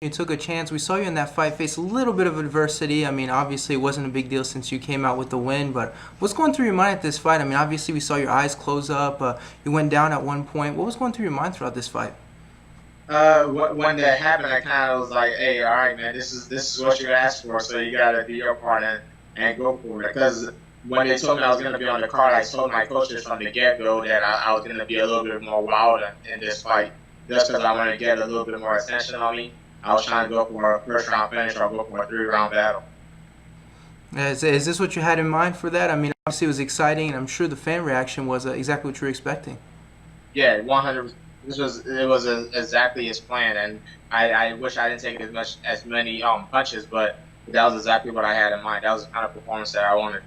You took a chance. We saw you in that fight face a little bit of adversity. I mean, obviously it wasn't a big deal since you came out with the win, but what's going through your mind at this fight? I mean, obviously we saw your eyes close up. You went down at one point. What was going through your mind throughout this fight? When that happened, I kind of was like, "Hey, all right, man, this is what you asked for, so you gotta do your part and go for it." Because when they told me I was gonna be on the card, I told my coaches from the get-go that I was gonna be a little bit more wild in this fight, just because I wanted to get a little bit more attention on me. I was trying to go for a first round finish or go for a 3 round battle. Is this what you had in mind for that? I mean, obviously it was exciting, and I'm sure the fan reaction was exactly what you were expecting. Yeah, 100. It was exactly as planned, and I wish I didn't take as many punches, but that was exactly what I had in mind. That was the kind of performance that I wanted.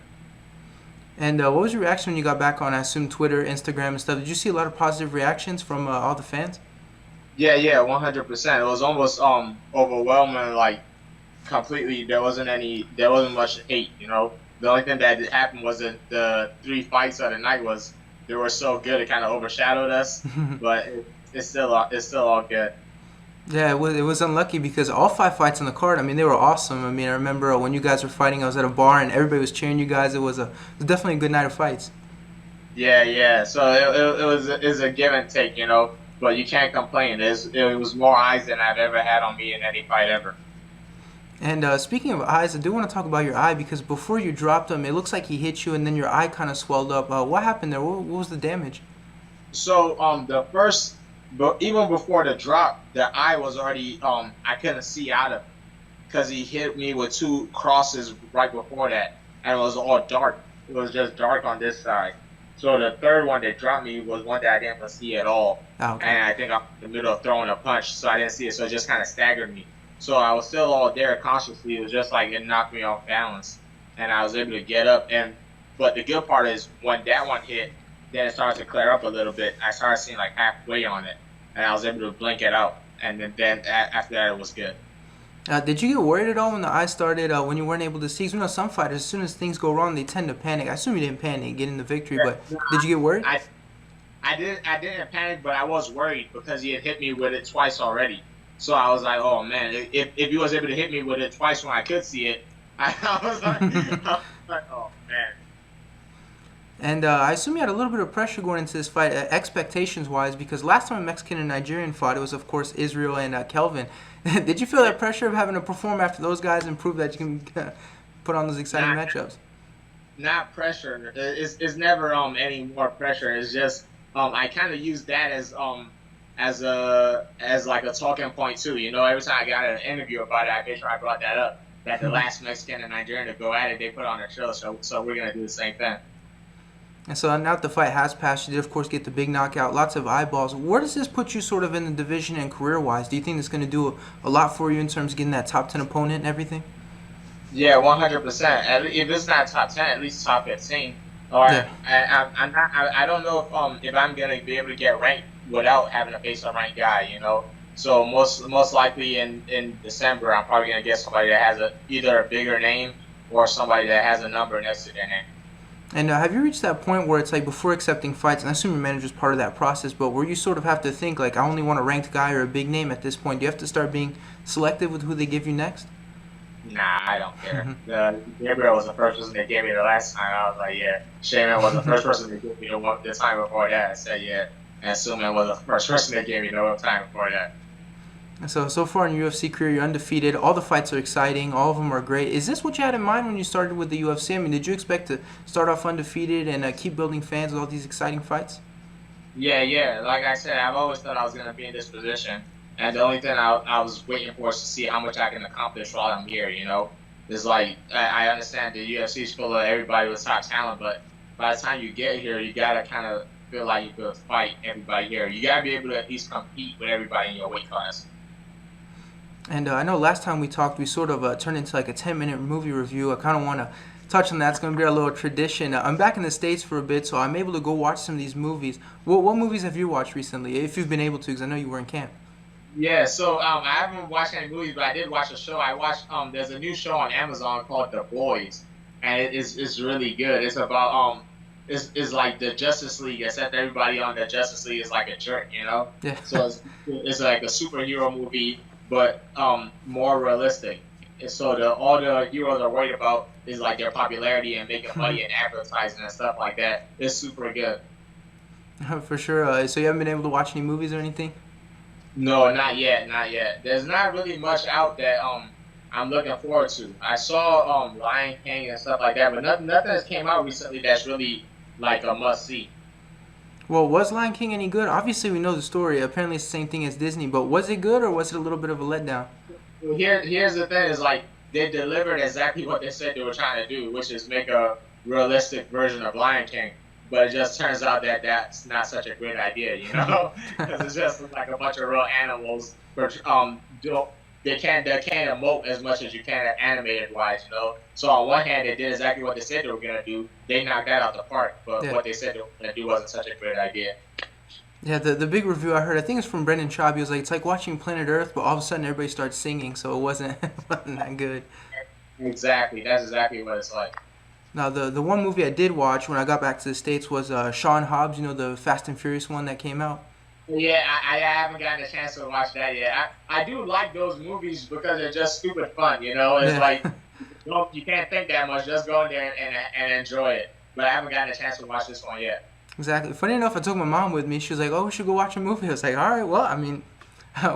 And what was your reaction when you got back on, I assume, Twitter, Instagram, and stuff? Did you see a lot of positive reactions from all the fans? Yeah, yeah, 100%. It was almost overwhelming, like completely. There wasn't much hate. The only thing that happened was that the 3 fights of the night was they were so good it kind of overshadowed us, but it's still all good. Yeah, it was unlucky because all 5 fights on the card, I mean, they were awesome. I mean, I remember when you guys were fighting, I was at a bar and everybody was cheering you guys. It was definitely a good night of fights. Yeah, yeah. So it was a give and take, but you can't complain. It was more eyes than I've ever had on me in any fight ever. And speaking of eyes, I do want to talk about your eye because before you dropped him, it looks like he hit you and then your eye kind of swelled up. What happened there? What was the damage? So but even before the drop, the eye was already I couldn't see out of it because he hit me with 2 crosses right before that, and it was all dark. It was just dark on this side. So the third one that dropped me was one that I didn't see at all, Ah, okay. and I think I'm in the middle of throwing a punch, so I didn't see it. So it just kind of staggered me. So I was still all there consciously. It was just like it knocked me off balance, and I was able to get up. But the good part is when that one hit, then it started to clear up a little bit. I started seeing like halfway on it, and I was able to blink it out. And then after that, it was good. Did you get worried at all when the eye started, when you weren't able to see? 'Cause some fighters, as soon as things go wrong, they tend to panic. I assume you didn't panic getting the victory, but Yeah. did you get worried? I didn't panic, but I was worried because he had hit me with it twice already. So I was like, oh man, if he was able to hit me with it twice when I could see it, I was like, oh man. And I assume you had a little bit of pressure going into this fight, expectations-wise, because last time a Mexican and Nigerian fought, it was, of course, Israel and Kelvin. Did you feel that pressure of having to perform after those guys and prove that you can put on those exciting Not matchups? not pressure. It's never any more pressure. It's just I kind of use that as like a talking point too. Every time I got an interview about it, I made sure I brought that up. That the last Mexican and Nigerian to go at it, they put on their show. So we're gonna do the same thing. And so now that the fight has passed, you did, of course, get the big knockout, lots of eyeballs. Where does this put you sort of in the division and career-wise? Do you think it's going to do a lot for you in terms of getting that top 10 opponent and everything? Yeah, 100%. If it's not top 10, at least top 15. Or Yeah. I'm not. I don't know if I'm gonna be able to get ranked without having to face a ranked guy. So most likely in December, I'm probably gonna get somebody that has either a bigger name or somebody that has a number next to their name. And have you reached that point where it's like before accepting fights, and I assume your manager's part of that process, but where you sort of have to think like, I only want a ranked guy or a big name at this point? Do you have to start being selective with who they give you next? Nah, I don't care. Gabriel was the first person that gave me the last time. I was like, yeah. Shaman was the first person that gave me the time before that. I said, yeah. And Suman was the first person that gave me the time before that. So far in your UFC career, you're undefeated. All the fights are exciting. All of them are great. Is this what you had in mind when you started with the UFC? I mean, did you expect to start off undefeated and keep building fans with all these exciting fights? Yeah, yeah. Like I said, I've always thought I was gonna be in this position, and the only thing I was waiting for is to see how much I can accomplish while I'm here. It's like I understand the UFC is full of everybody with top talent, but by the time you get here, you gotta kind of feel like you could fight everybody here. You gotta be able to at least compete with everybody in your weight class. And I know last time we talked, we sort of turned into like a 10-minute movie review. I kind of want to touch on that. It's going to be our little tradition. I'm back in the States for a bit, so I'm able to go watch some of these movies. What movies have you watched recently, if you've been able to, because I know you were in camp? Yeah, so I haven't watched any movies, but I did watch a show. I watched there's a new show on Amazon called The Boys, and it's really good. It's about it's like the Justice League, except everybody on the Justice League is like a jerk. Yeah. So it's like a superhero movie, but more realistic. And so all the heroes are worried about is like their popularity and making money and advertising and stuff like that. It's super good. For sure. So you haven't been able to watch any movies or anything? No, not yet, not yet. There's not really much out that I'm looking forward to. I saw Lion King and stuff like that, but nothing has came out recently that's really like a must see. Well, was Lion King any good? Obviously, we know the story. Apparently, it's the same thing as Disney, but was it good or was it a little bit of a letdown? Well, here's the thing: is like they delivered exactly what they said they were trying to do, which is make a realistic version of Lion King. But it just turns out that that's not such a great idea, you know, because it's just like a bunch of real animals. But they can't emote as much as you can animated wise, you know. So on one hand, they did exactly what they said they were gonna do. They knocked that out the park. But Yeah. what they said they were gonna do wasn't such a great idea. Yeah, the big review I heard, I think it's from Brendan Schaub. He was like, it's like watching Planet Earth, but all of a sudden everybody starts singing, so it wasn't it wasn't that good. Exactly, that's exactly what it's like. Now, the one movie I did watch when I got back to the States was Sean Hobbs, you know, the Fast and Furious one that came out. Yeah, I haven't gotten a chance to watch that yet. I do like those movies because they're just stupid fun, you know. It's Yeah, like you can't think that much. Just go in there and enjoy it. But I haven't gotten a chance to watch this one yet. exactly. Funny enough, I took my mom with me. She was like, oh, we should go watch a movie. I was like, all right, well, I mean,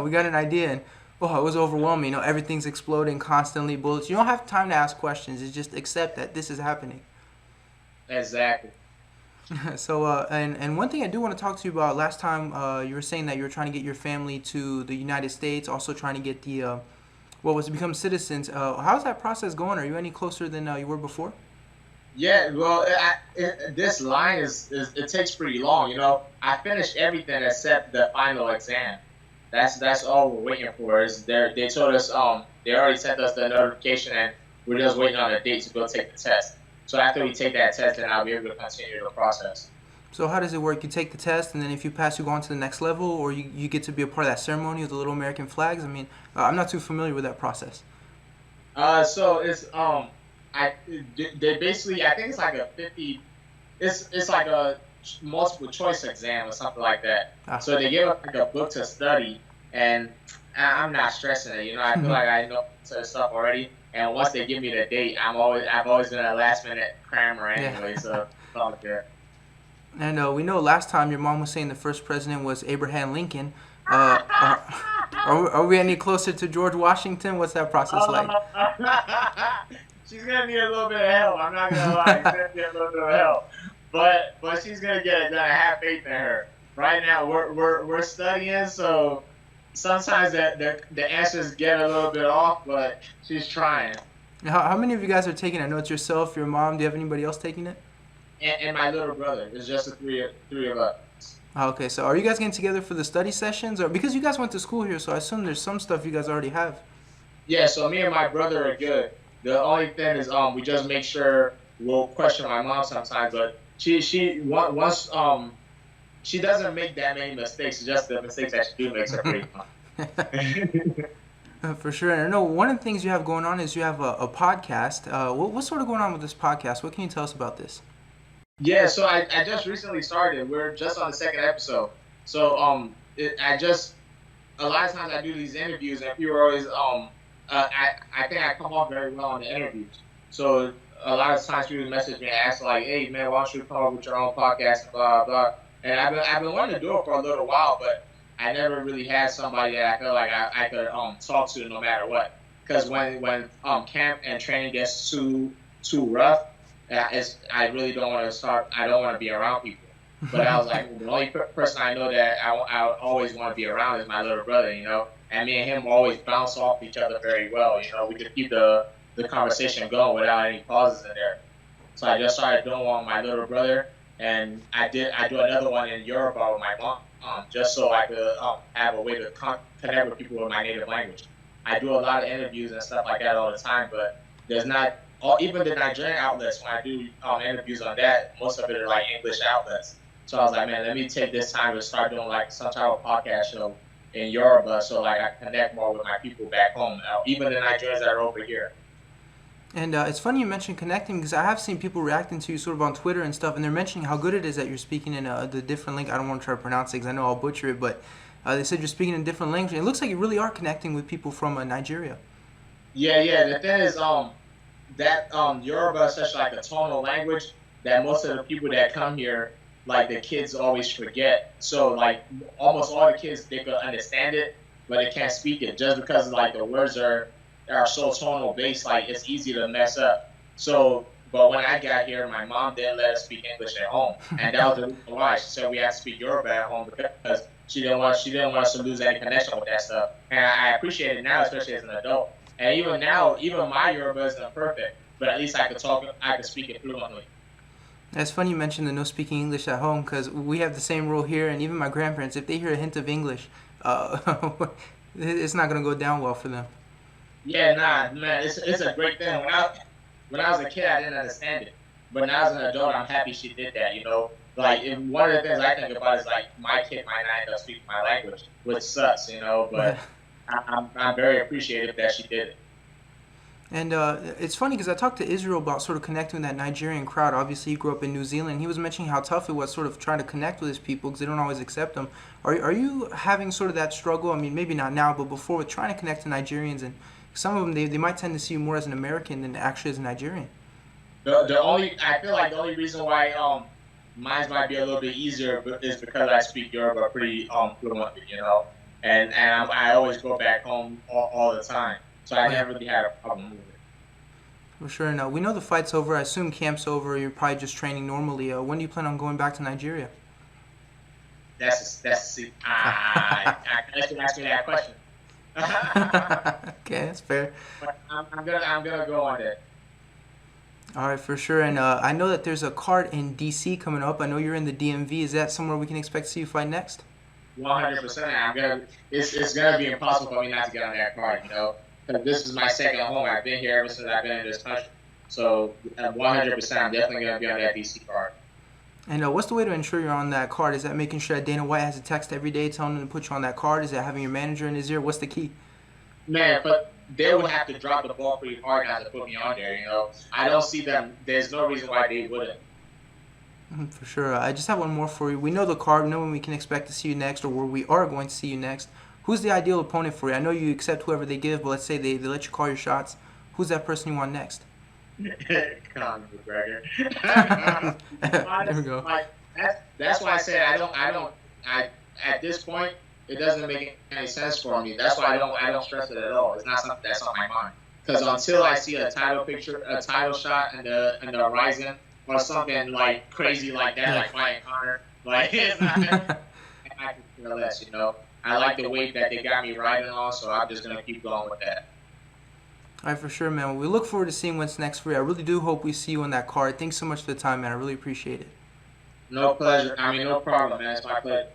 we got an idea. And, oh, it was overwhelming. You know, everything's exploding constantly, bullets. You don't have time to ask questions. It's just accept that this is happening. Exactly. So, and one thing I do want to talk to you about. Last time, you were saying that you were trying to get your family to the United States, also trying to get the what was to become citizens. How's that process going? Are you any closer than you were before? Yeah. Well, this line is it takes pretty long. You know, I finished everything except the final exam. That's all we're waiting for. Is they told us they already sent us the notification and we're just waiting on a date to go take the test. So after we take that test, then I'll be able to continue the process. So how does it work? You take the test, and then if you pass, you go on to the next level, or you get to be a part of that ceremony with the little American flags. I mean, I'm not too familiar with that process. So it's I they basically I think it's like a 50. It's like a multiple choice exam or something like that. Ah. So they give us like a book to study, and I'm not stressing it. You know, I feel like I know the stuff already. And once they give me the date, I've always been a last minute crammer Yeah. anyway. So it's all good. And we know last time your mom was saying the first president was Abraham Lincoln. Uh, are we any closer to George Washington? What's that process like? She's gonna need a little bit of help. I'm not gonna lie. She's gonna need a little bit of help, but she's gonna get it done. I have faith in her. Right now, we're studying, so sometimes the answers get a little bit off, but she's trying. How many of you guys are taking it? I know it's yourself, your mom. Do you have anybody else taking it? And my little brother. It's just the three of us. Okay, so are you guys getting together for the study sessions, or because you guys went to school here, so I assume there's some stuff you guys already have. Yeah, so me and my brother are good. The only thing is we just make sure we'll question my mom sometimes, but once she doesn't make that many mistakes. It's just the mistakes that she do makes her pretty fun. For sure. And I know one of the things you have going on is you have a podcast. What's sort of going on with this podcast? What can you tell us about this? Yeah, so I just recently started. We're just on the second episode. So I just a lot of times I do these interviews and people are always I think I come off very well in the interviews. So a lot of times people message me and ask like, hey man, why don't you come up with your own podcast and blah blah. And I've been wanting to do it for a little while, but I never really had somebody that I feel like I could talk to no matter what. Because when camp and training gets too rough, I really don't want to start. I don't want to be around people. But I was like, the only person I know that I always want to be around is my little brother, you know. And me and him always bounce off each other very well, you know. We could keep the conversation going without any pauses in there. So I just started doing one with my little brother, and I do another one in Yoruba with my mom, just so I could have a way to connect with people with my native language. I do a lot of interviews and stuff like that all the time, but there's not even the Nigerian outlets when I do interviews on that, most of it are like English outlets. So I was like, man, let me take this time to start doing like some type of podcast show in Yoruba, so like I connect more with my people back home, even the Nigerians that are over here. And it's funny you mentioned connecting because I have seen people reacting to you sort of on Twitter and stuff, and they're mentioning how good it is that you're speaking in the different link. I don't want to try to pronounce it because I know I'll butcher it, but They said you're speaking in different languages. It looks like you really are connecting with people from Nigeria. Yeah, yeah. The thing is, that Yoruba is such like a tonal language that most of the people that come here, like the kids always forget. So like almost all the kids they can understand it, but they can't speak it just because like the words are so tonal based. Like it's easy to mess up. So, but when I got here, my mom didn't let us speak English at home, and that was the reason why she said we had to speak Yoruba at home because she didn't want us to lose any connection with that stuff. And I appreciate it now, especially as an adult. And even now, even my Yoruba isn't perfect, but at least I could speak it fluently. It's funny you mentioned the no speaking English at home because we have the same rule here, and even my grandparents, if they hear a hint of English, it's not going to go down well for them. Yeah, nah, man, it's a great thing. When I was a kid, I didn't understand it, but now as an adult, I'm happy she did that. You know, like and one of the things I think about is like my kid might not end up speaking my language, which sucks, you know. Right. But I'm very appreciative that she did it. And it's funny because I talked to Israel about sort of connecting with that Nigerian crowd. Obviously, he grew up in New Zealand. He was mentioning how tough it was sort of trying to connect with his people because they don't always accept them. Are you having sort of that struggle? I mean, maybe not now, but before with trying to connect to Nigerians, and some of them they might tend to see you more as an American than actually as a Nigerian. The only I feel like the only reason why mine might be a little bit easier is because I speak Yoruba pretty fluently, you know, and I always go back home all the time, so I never really had a problem with it. For sure. Now we know the fight's over. I assume camp's over. You're probably just training normally. When do you plan on going back to Nigeria? That's I can ask me that question. Okay, that's fair. But I'm gonna go on that. All right, for sure. And I know that there's a card in DC coming up. I know you're in the DMV. Is that somewhere we can expect to see you fight next? 100%. It's gonna be impossible for me not to get on that card, you know, because this is my second home. I've been here ever since I've been in this country. So 100%, I'm definitely gonna be on that DC card. And what's the way to ensure you're on that card? Is that making sure that Dana White has a text every day telling him to put you on that card? Is that having your manager in his ear? What's the key? Man, but they would have to drop the ball pretty hard not to put me on there, you know. I don't see them. There's no reason why they wouldn't. For sure. I just have one more for you. We know the card. We know when we can expect to see you next, or where we are going to see you next. Who's the ideal opponent for you? I know you accept whoever they give, but let's say they let you call your shots. Who's that person you want next? Conor McGregor. There we go. Like that's why I said I at this point it doesn't make any sense for me. That's why I don't stress it at all. It's not something that's on my mind. Because until I see a title picture, a title shot in the horizon, or something like crazy like that, like fighting Conor, like it's not, I can care less. You know, I like the weight that they got me riding on, so I'm just gonna keep going with that. All right, for sure, man. Well, we look forward to seeing what's next for you. I really do hope we see you on that card. Thanks so much for the time, man. I really appreciate it. No pleasure. I mean, no problem, man. It's my pleasure.